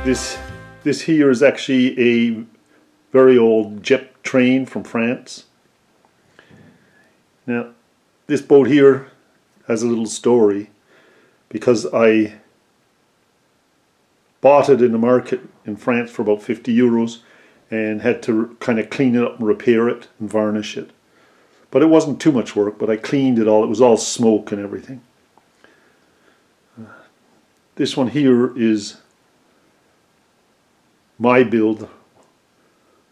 This here is actually a very old jet train from France. Now, this boat here has a little story because I bought it in the market in France for about 50 euros and had to kind of clean it up and repair it and varnish it. But it wasn't too much work, but I cleaned it all. It was all smoke and everything. This one here is my build.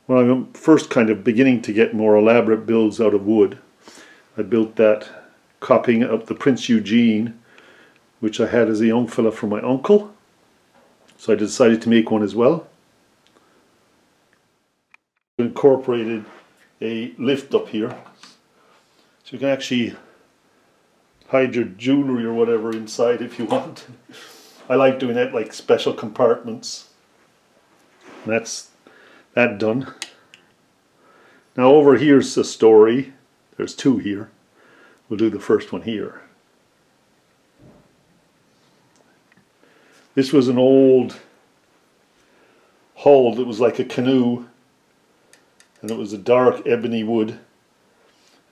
When I'm first kind of beginning to get more elaborate builds out of wood, I built that copying up the Prince Eugene, which I had as a young fella from my uncle. So I decided to make one as well. Incorporated a lift up here, so you can actually hide your jewelry or whatever inside if you want. I like doing that, like special compartments. And that's that done. Now over here's the story. There's two here. We'll do the first one here. This was an old hull that was like a canoe, and it was a dark ebony wood,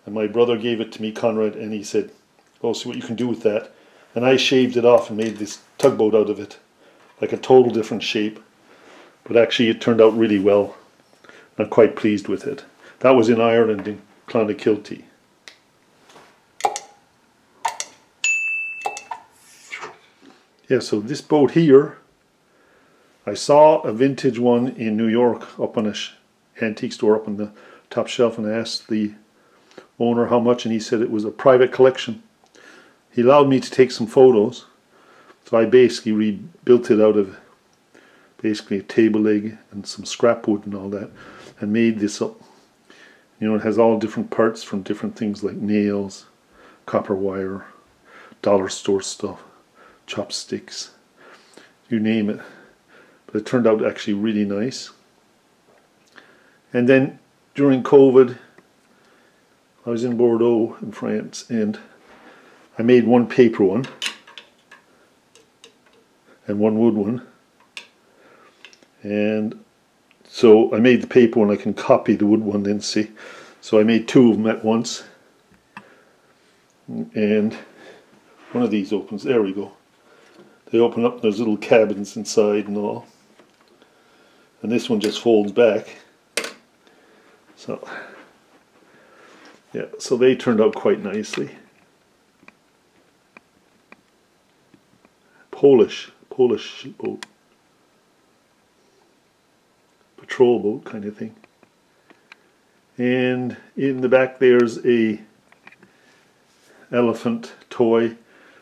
and my brother gave it to me, Conrad, and he said, "Oh, see what you can do with that." And I shaved it off and made this tugboat out of it, like a total different shape, but actually it turned out really well. I'm quite pleased with it. That was in Ireland, in Clonakilty. Yeah, so this boat here, I saw a vintage one in New York up on an antique store up on the top shelf, and I asked the owner how much, and he said it was a private collection. He allowed me to take some photos, so I basically rebuilt it out of basically a table leg and some scrap wood and all that, and made this up. You know, it has all different parts from different things like nails, copper wire, dollar store stuff, chopsticks, you name it. But it turned out actually really nice. And then during COVID, I was in Bordeaux in France, and I made one paper one and one wood one. And so I made the paper one, I can copy the wood one then, see. So I made two of them at once. And one of these opens, there we go. They open up, there's little cabins inside and all. And this one just folds back. So, yeah, so they turned out quite nicely. Polish boat. Patrol boat kind of thing. And in the back there's a elephant toy,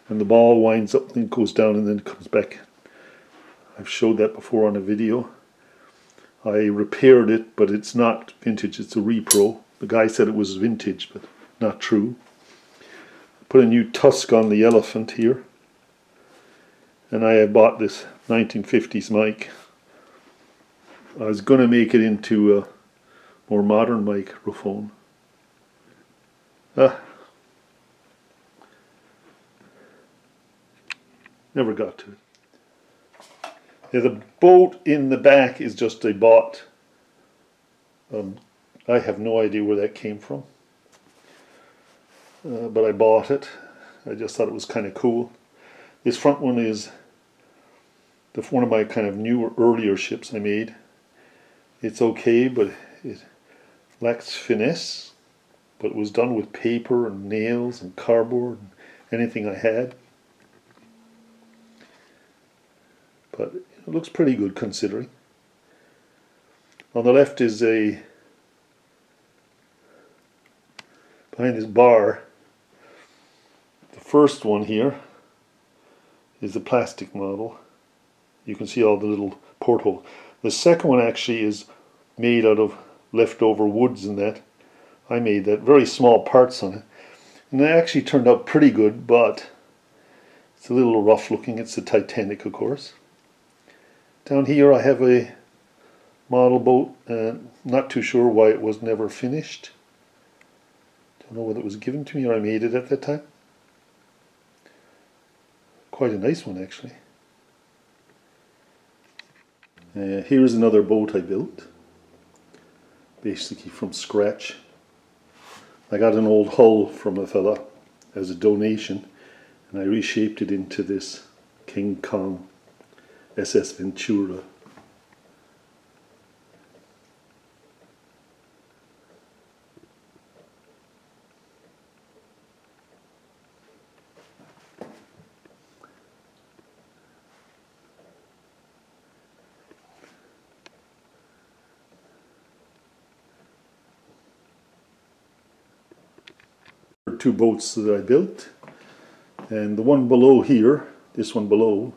and the ball winds up and goes down and then comes back. I've showed that before on a video. I repaired it, but it's not vintage, it's a repro. The guy said it was vintage, but not true. Put a new tusk on the elephant here. And I have bought this 1950s mic. I was going to make it into a more modern microphone. Never got to it. Yeah, the boat in the back is just a bought. I have no idea where that came from. But I bought it. I just thought it was kind of cool. This front one is one of my kind of newer, earlier ships I made. It's okay, but it lacks finesse. But it was done with paper and nails and cardboard and anything I had. But it looks pretty good considering. On the left is behind this bar, the first one here is the plastic model. You can see all the little porthole. The second one actually is made out of leftover woods and that. I made that, very small parts on it. And it actually turned out pretty good, but it's a little rough looking. It's the Titanic, of course. Down here I have a model boat. Not too sure why it was never finished. Don't know whether it was given to me or I made it at that time. Quite a nice one actually. Here's another boat I built, basically from scratch. I got an old hull from a fella as a donation, and I reshaped it into this King Kong SS Ventura. Two boats that I built, and the one below here, this one below,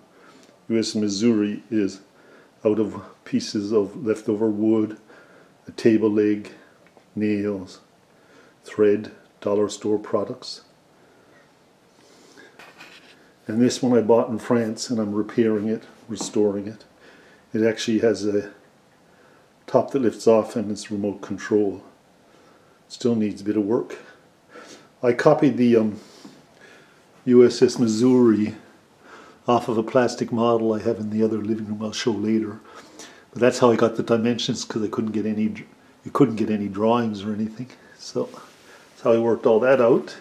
US Missouri, is out of pieces of leftover wood, a table leg, nails, thread, dollar store products. And this one I bought in France, and I'm repairing it, restoring it. It actually has a top that lifts off and it's remote control. Still needs a bit of work. I copied the USS Missouri off of a plastic model I have in the other living room I'll show later. But that's how I got the dimensions, because I couldn't get any, you couldn't get any drawings or anything. So that's how I worked all that out.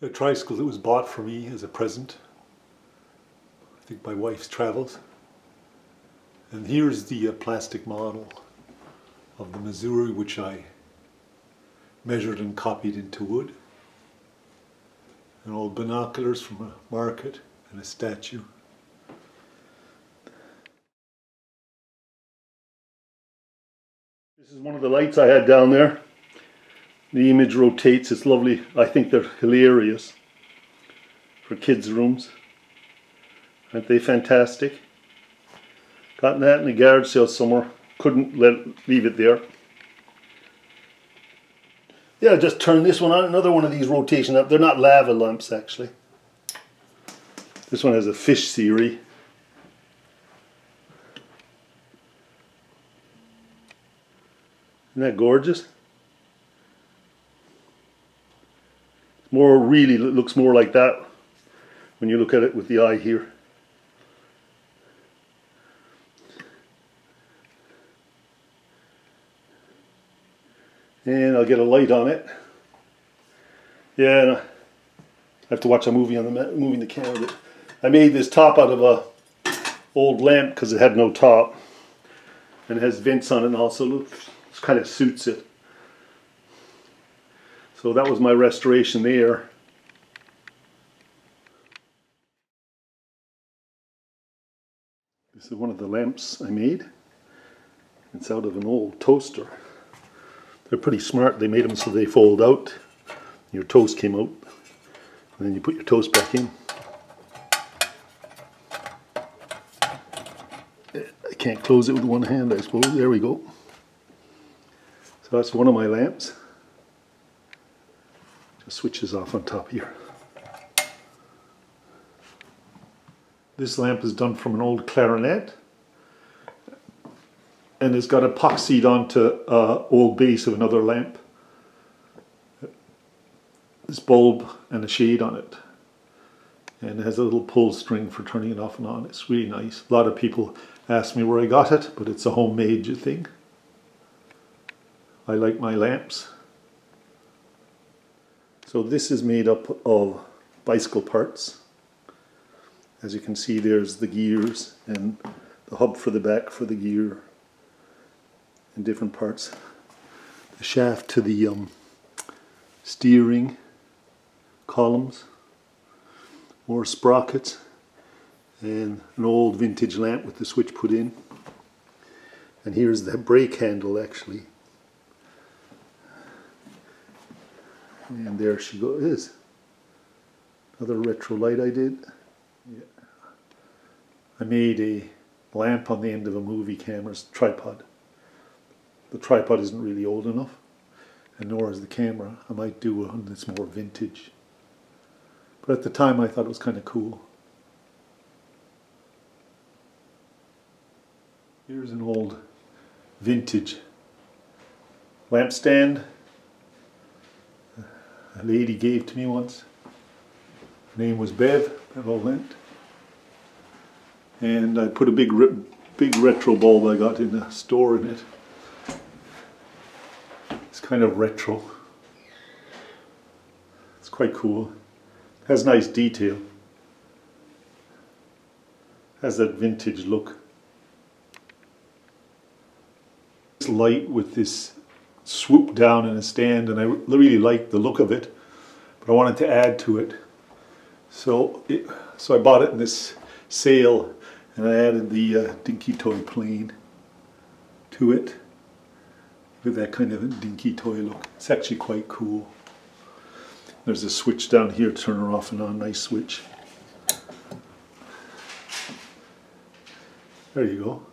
A tricycle that was bought for me as a present. I think my wife's travels. And here's the plastic model of the Missouri, which I measured and copied into wood. And old binoculars from a market and a statue. This is one of the lights I had down there. The image rotates, it's lovely. I think they're hilarious for kids' rooms. Aren't they fantastic? Got that in a garage sale somewhere. Couldn't leave it there. Yeah, just turn this one on. Another one of these rotation up. They're not lava lamps, actually. This one has a fish series. Isn't that gorgeous? More really, it looks more like that when you look at it with the eye here. And I'll get a light on it. Yeah, and I have to watch a movie on moving the camera. But I made this top out of a old lamp because it had no top, and it has vents on it, and also it kind of suits it. So that was my restoration there. This is one of the lamps I made. It's out of an old toaster. They're pretty smart. They made them so they fold out. Your toast came out, and then you put your toast back in. I can't close it with one hand, I suppose. There we go. So that's one of my lamps. Just switches off on top here. This lamp is done from an old clarinet, and it's got epoxied onto old base of another lamp. This bulb and a shade on it, and it has a little pull string for turning it off and on. It's really nice. A lot of people ask me where I got it, but it's a homemade thing. I like my lamps. So this is made up of bicycle parts. As you can see, there's the gears and the hub for the back for the gear and different parts. The shaft to the steering columns, more sprockets, and an old vintage lamp with the switch put in. And here's the brake handle, actually. And there she is. Another retro light I did. Yeah. I made a lamp on the end of a movie camera's tripod. The tripod isn't really old enough, and nor is the camera. I might do one that's more vintage. But at the time I thought it was kind of cool. Here's an old vintage lamp stand a lady gave to me once. Her name was Bev, Bev Lent. and I put a big retro bulb I got in the store in it. It's kind of retro. It's quite cool. Has nice detail. Has that vintage look. This light with this swoop down in a stand, and I really like the look of it, but I wanted to add to it. So I bought it in this sale, and I added the dinky toy plane to it with that kind of a dinky toy look. It's actually quite cool. There's a switch down here to turn her off and on. Nice switch. There you go.